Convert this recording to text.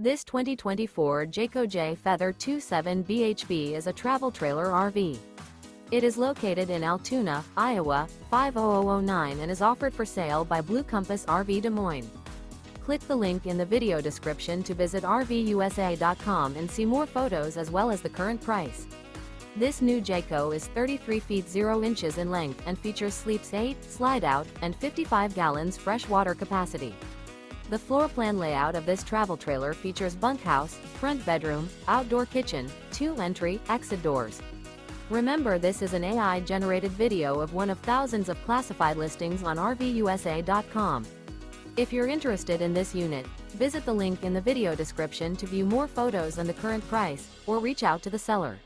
This 2024 Jayco Jay Feather 27 bhb is a travel trailer RV. It is located in Altoona, Iowa, 50009 and is offered for sale by Blue Compass RV Des Moines. Click the link in the video description to visit RVUSA.com and see more photos as well as the current price. This new Jayco is 33 feet 0 inches in length and features sleeps 8, slide-out, and 55 gallons fresh water capacity. The floor plan layout of this travel trailer features bunkhouse, front bedroom, outdoor kitchen, 2 entry, exit doors. Remember, this is an AI-generated video of one of thousands of classified listings on RVUSA.com. If you're interested in this unit, visit the link in the video description to view more photos and the current price, or reach out to the seller.